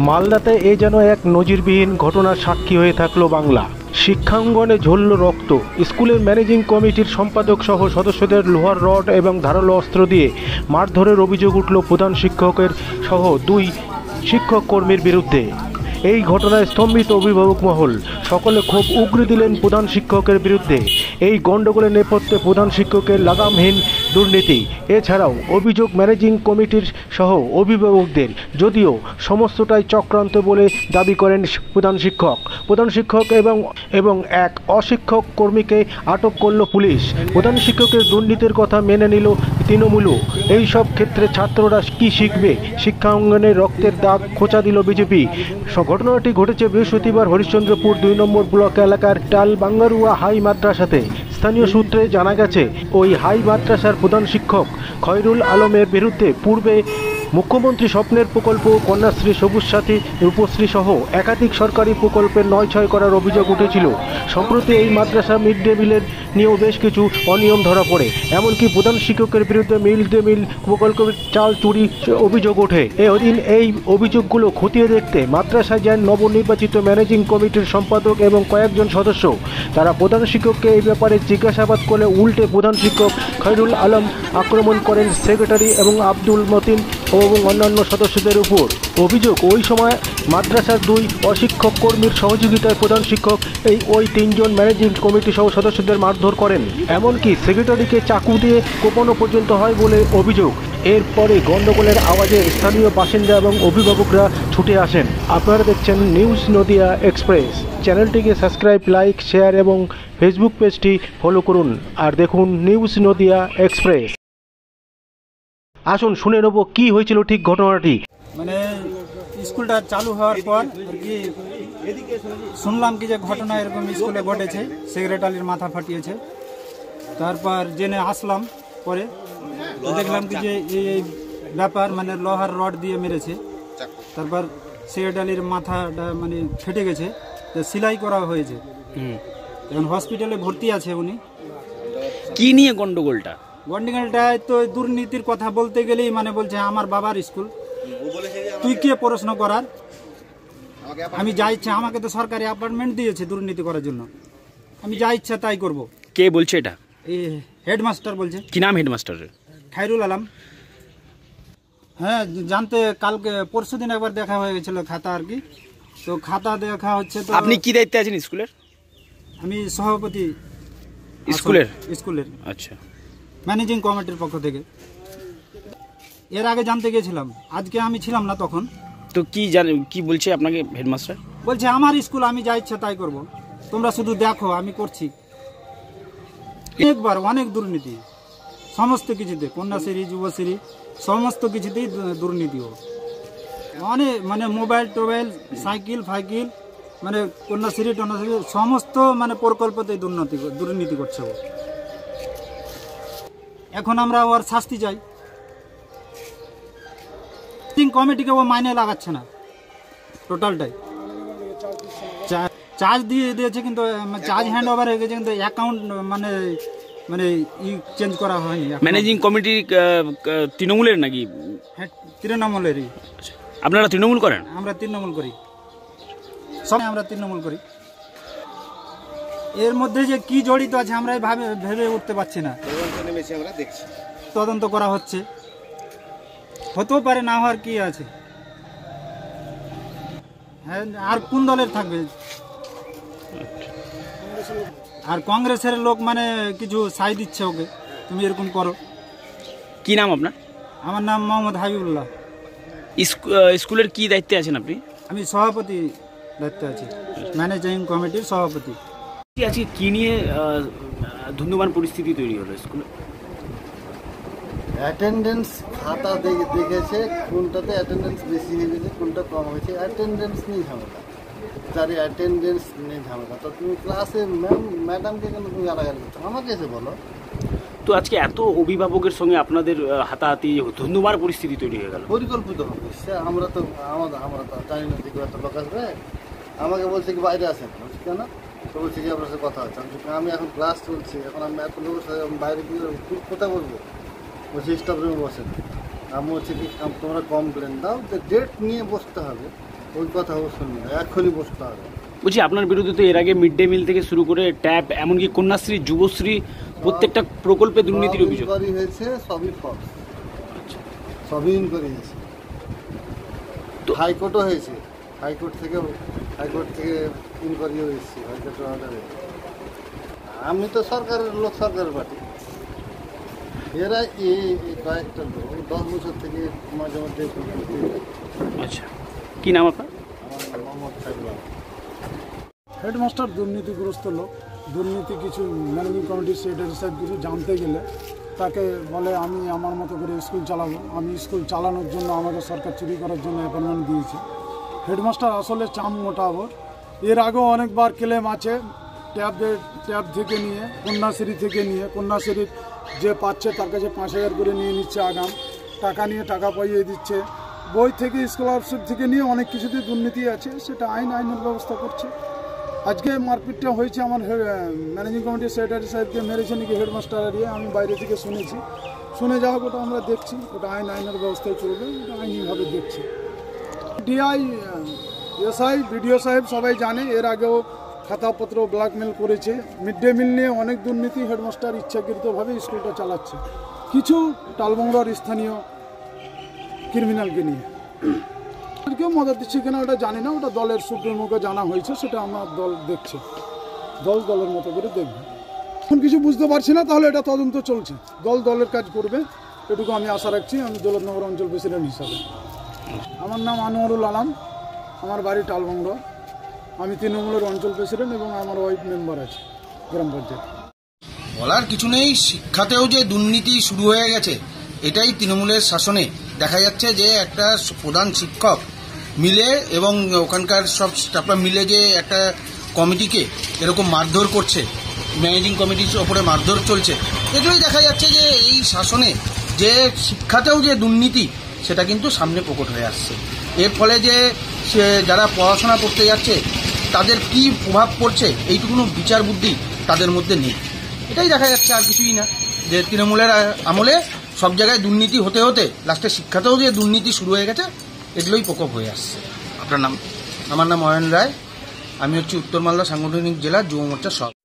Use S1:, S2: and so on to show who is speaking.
S1: মালদাতে এ যেন এক নজিরবিহীন ঘটনার সাক্ষী হয়ে থাকলো বাংলা। শিক্ষাঙ্গনে ঝরল রক্ত। স্কুলের ম্যানেজিং কমিটির সম্পাদক সহ সদস্যদের লোহার রড এবং ধারালো অস্ত্র দিয়ে মারধরের অভিযোগ উঠল প্রধান শিক্ষকের সহ 2 শিক্ষক কর্মীর বিরুদ্ধে। এই ঘটনায় স্তম্ভিত অভিভাবক মহল, সকলে ক্ষোভ উগরে দিলেন প্রধান শিক্ষকের বিরুদ্ধে। এই গণ্ডগোলের নেপথ্যে প্রধান শিক্ষকের লাগামহীন দুর্নীতি, এছাড়াও অভিযোগ ম্যানেজিং কমিটির সহ অভিভাবকদের, যদিও সমস্তটাই চক্রান্ত বলে দাবি করেন প্রধান শিক্ষক এবং এক অশিক্ষক কর্মীকে আটক করল পুলিশ। প্রধান শিক্ষকের দুর্নীতির কথা মেনে নিল তৃণমূলও। এই সব ক্ষেত্রে ছাত্ররা কি শিখবে? শিক্ষাঙ্গনে রক্তের দাগ খোঁচা দিল বিজেপি। ঘটনাটি ঘটেছে বৃহস্পতিবার হরিশ্চন্দ্রপুর 2 নম্বর ব্লক এলাকার টাল বাঙ্গারুয়া হাই মাদ্রাসাতে। স্থানীয় সূত্রে জানা গেছে, ওই হাই মাদ্রাসার প্রধান শিক্ষক খয়রুল আলমের বিরুদ্ধে পূর্বে মুখ্যমন্ত্রী স্বপ্নের প্রকল্প, কন্যাশ্রী, সবুজ সাথী, রূপশ্রী সহ একাধিক সরকারি প্রকল্পের নয়-ছয় করার অভিযোগ উঠেছিল। সম্প্রতি এই মাদ্রাসা মিড ডে মিলের নিয়েও বেশ কিছু অনিয়ম ধরা পড়ে। এমনকি প্রধান শিক্ষকের বিরুদ্ধে মিড ডে মিল প্রকল্পের চাল চুরি অভিযোগ ওঠে। এদিন এই অভিযোগগুলো খতিয়ে দেখতে মাদ্রাসায় যান নবনির্বাচিত ম্যানেজিং কমিটির সম্পাদক এবং কয়েকজন সদস্য। তারা প্রধান শিক্ষককে এই ব্যাপারে জিজ্ঞাসাবাদ করলে উল্টে প্রধান শিক্ষক খয়রুল আলম আক্রমণ করেন সেক্রেটারি এবং আব্দুল মতিন এবং অন্যান্য সদস্যদের উপর। অভিযোগ, ওই সময় মাদ্রাসার 2 অশিক্ষক কর্মীর সহযোগিতায় প্রধান শিক্ষক ওই 3 জন ম্যানেজিং কমিটি সহ সদস্যদের মারধর করেন। এমনকি সেক্রেটারিকে চাকু দিয়ে কোপানো পর্যন্ত হয় বলে অভিযোগ। এরপরে গণ্ডগোলের আওয়াজে স্থানীয় বাসিন্দা এবং অভিভাবকরা ছুটে আসেন। আপনারা দেখছেন নিউজ নদিয়া এক্সপ্রেস। চ্যানেলটিকে সাবস্ক্রাইব, লাইক, শেয়ার এবং ফেসবুক পেজটি ফলো করুন। আর দেখুন নিউজ নদিয়া এক্সপ্রেস। আসুন শুনে নেব কি হয়েছিল ঠিক ঘটনাটি।
S2: মানে স্কুলটা চালু হওয়ার পর আর কি শুনলাম কি যে ঘটনা এরকম স্কুলে ঘটেছে, সেক্রেটারির মাথা ফাটিয়েছে। তারপর জেনে আসলাম, পরে দেখলাম কি যে এই ব্যাপার, মানে লোহার রড দিয়ে মেরেছে। তারপর সেক্রেটারির মাথাটা মানে ফেটে গেছে, তো সেলাই করা হয়েছে। এখন হসপিটালে ভর্তি আছে উনি।
S3: কি নিয়ে গন্ডগোলটা
S2: তো দুর্নীতির কথা বলতে গেলেই মানে বলছে আমার বাবার স্কুল, তুই কে পড়াশোনা করার, আমি যা ইচ্ছা, আমাকে তো সরকারি অ্যাপার্টমেন্ট দিয়েছে দুর্নীতি করার জন্য, আমি যা ইচ্ছা তাই করব।
S3: কে বলছে এটা?
S2: এই হেডমাস্টার বলছে।
S3: কি নাম হেডমাস্টারের?
S2: খায়রুল আলম। হ্যাঁ, জানতে কালকে পরশুদিন একবার দেখা হয়ে গেছিল খাতা আর কি, তো খাতা দেখা হচ্ছে। তো
S3: আপনি কি দায়িত্বে আছেন স্কুলের?
S2: আমি সভাপতি স্কুলের।
S3: আচ্ছা,
S2: ম্যানেজিং কমিটির পক্ষ থেকে। এর আগে জানতে গেছিলাম, আজকে আমি ছিলাম না তখন।
S3: তো কি বলছে আপনাকে হেডমাস্টার?
S2: বলছে আমার স্কুল, আমি যা ইচ্ছা তাই করব, তোমরা শুধু দেখো আমি করছি। একবার অনেক দুর্নীতি সমস্ত কিছুতে, কন্যাশ্রী, যুবশ্রী, সমস্ত কিছুতেই দুর্নীতি। অনেক মানে মোবাইল টোবাইল, সাইকেল ফাইকেল, মানে কন্যাশ্রী টন্যাশ্রী সমস্ত মানে প্রকল্পতেই দুর্নীতি করছে ও। এখন আমরা ওর শাস্তি চাই। কমিটিকে ও মাইনে লাগাচ্ছে না, টোটালটাই চার্জ দিয়েছে, কিন্তু চার্জ হ্যান্ড ওভার হয়ে গেছে, কিন্তু অ্যাকাউন্ট মানে মানে চেঞ্জ করা হয়নি।
S3: ম্যানেজিং কমিটি তৃণমূলের নাকি?
S2: হ্যাঁ, তৃণমূলেরই।
S3: আপনারা তৃণমূল করেন?
S2: আমরা তৃণমূল করি, সব আমরা তৃণমূল করি। এর মধ্যে যে কি জড়িত আছে আমরা ভেবে উঠতে পারছি না। তদন্ত করা হচ্ছে, হতেও পারে, না হওয়ার কি আছে। হ্যাঁ, আর কোন দলের থাকবে? আর কংগ্রেসের লোক মানে কিছু সাই দিচ্ছে ওকে, তুমি এরকম করো।
S3: কি নাম আপনার?
S2: আমার নাম মোহাম্মদ হাবিবুল্লাহ।
S3: স্কুলের কি দায়িত্বে আছেন আপনি?
S2: আমি সভাপতি দায়িত্বে আছি, ম্যানেজিং কমিটির সভাপতি।
S3: আজকে কি নিয়ে ধুন্ধুমান পরিস্থিতি তৈরি হলো স্কুলে?
S4: অ্যাটেন্ডেন্স খাতা দেখেছে, কোনটাতে অ্যাটেন্ডেন্স বেশি হয়ে গেছে, কোনটা কম হয়েছে। অ্যাটেন্ডেন্স নিয়ে ঝামেলা, যার অ্যাটেন্ডেন্স নিয়ে ঝামেলা। তো তুমি ক্লাসে ম্যাডামকে কেন তুমি গালাগালি করছো? আমাকে এসে বলো।
S3: তো আজকে এত অভিভাবকের সঙ্গে আপনাদের হাতাহাতি, ধুন্ধুমার পরিস্থিতি তৈরি হয়ে গেল।
S4: পরিকল্পিত হবে, আমরা তো জানি না যে এত লোক আসবে। আমাকে বলছে কি বাইরে আসেন, বলছি কেন? তো বলছে কি আপনার সাথে কথা হচ্ছে। আমি এখন ক্লাস চলছি, এখন আমি এত লোকের সাথে বাইরে গিয়ে কোথায় বলবো? বলছি স্টাফ রুমে বসেন। আমি বলছি কি তোমরা কমপ্লেন দাও, যে ডেট নিয়ে বসতে হবে। ওই কথা ও শুনবে না, এক্ষুনি বসতে হবে।
S3: বলছি আপনার বিরুদ্ধে তো এর আগে মিড ডে মিল থেকে শুরু করে ট্যাব এমনকি কন্যাশ্রী যুবশ্রী প্রত্যেকটা প্রকল্পে দুর্নীতির অভিযোগ
S4: ইনকোয়ারি হয়েছে, সবই ফলস, সবই ইনকোয়ারি হয়েছে। হাইকোর্টও হয়েছে, হাইকোর্ট থেকে ইনকোয়ারিও এসেছে, হাইকোর্টের অর্ডারে। আমি তো সরকারের লোক, সরকারের পার্টি। এরা এই কয়েকটা লোক 10 বছর থেকে মাঝে মধ্যে।
S3: আচ্ছা, কি নাম আপনার?
S4: আমার নাম মোহাম্মদ সাইদুল।
S5: হেডমাস্টার দুর্নীতিগ্রস্ত লোক। দুর্নীতি কিছু ম্যানেজিং কমিটির সেক্রেটারি সাহেব কিছু জানতে গেলে তাকে বলে আমি আমার মতো করে স্কুল চালাবো। আমি স্কুল চালানোর জন্য আমাকে সরকার চুরি করার জন্য অ্যাপয়েন্টমেন্ট দিয়েছে। হেডমাস্টার আসলে চাম মোটাবর। এর আগেও অনেকবার ক্লেম আছে, ট্যাব থেকে নিয়ে, কন্যাশ্রী থেকে নিয়ে, কন্যাশ্রীর যে পাচ্ছে তার কাছে 5,000 করে নিয়ে নিচ্ছে আগাম, টাকা নিয়ে টাকা পাইয়ে দিচ্ছে, বই থেকে স্কলারশিপ থেকে নিয়ে অনেক কিছুতে দুর্নীতি আছে, সেটা আইনের ব্যবস্থা করছে। আজকে মারপিটটা হয়েছে আমার ম্যানেজিং কমিটির সেক্রেটারি সাহেবকে মেরেছে নাকি হেডমাস্টার এরিয়া, আমি বাইরে থেকে শুনেছি। শুনে যা হোক ওটা আমরা দেখছি, ওটা আইনের ব্যবস্থায় চলবে, ওটা আইনিভাবে দেখছি। ডিআই, এসআই, বিডিও সাহেব সবাই জানে, এর আগেও খাতাপত্র ব্ল্যাকমেল করেছে। মিড ডে মিল নিয়ে অনেক দুর্নীতি, হেডমাস্টার ইচ্ছাকৃতভাবে স্কুলটা চালাচ্ছে কিছু টালবংড়ার স্থানীয় ক্রিমিনালকে নিয়ে। কেউ মদত দিচ্ছে কিনা ওটা জানি না, ওটা দলের সুপ্রিমোকে জানা হয়েছে, সেটা আমার দল দেখছে, দলের মতো করে দেখবে। এখন কিছু বুঝতে পারছি না, তাহলে এটা তদন্ত চলছে, দলের কাজ করবে, এটুকু আমি আশা রাখছি। আমি দৌলতনগর অঞ্চল প্রেসিডেন্ট হিসাবে। আমার নাম আনোয়ারুল আলম, আমার বাড়ি টালবংড়া। আমি তৃণমূলের অঞ্চল প্রেসিডেন্ট এবং আমার ওয়াইফ মেম্বার আছে গ্রাম পঞ্চায়েত।
S6: বলার কিছু নেই, শিক্ষাতেও যে দুর্নীতি শুরু হয়ে গেছে এটাই তৃণমূলের শাসনে দেখা যাচ্ছে। যে একটা প্রধান শিক্ষক মিলে এবং ওখানকার সব স্টাফরা মিলে যে একটা কমিটিকে এরকম মারধর করছে, ম্যানেজিং কমিটির ওপরে মারধর চলছে, এগুলোই দেখা যাচ্ছে যে এই শাসনে যে শিক্ষাতেও যে দুর্নীতি সেটা কিন্তু সামনে প্রকট হয়ে আসছে। এর ফলে যে যারা পড়াশোনা করতে যাচ্ছে তাদের কি প্রভাব পড়ছে এইটুকুনো বিচার বুদ্ধি তাদের মধ্যে নেই। এটাই দেখা যাচ্ছে, আর কিছুই না। যে তৃণমূলের আমলে সব জায়গায় দুর্নীতি হতে হতে লাস্টে শিক্ষাতেও যে দুর্নীতি শুরু হয়ে গেছে, এগুলোই প্রকোপ হয়ে আসছে।
S3: আপনার নাম?
S6: আমার নাম অয়ন রায়, আমি হচ্ছি উত্তর মালদা সাংগঠনিক জেলা যুব মোর্চার সভাপতি।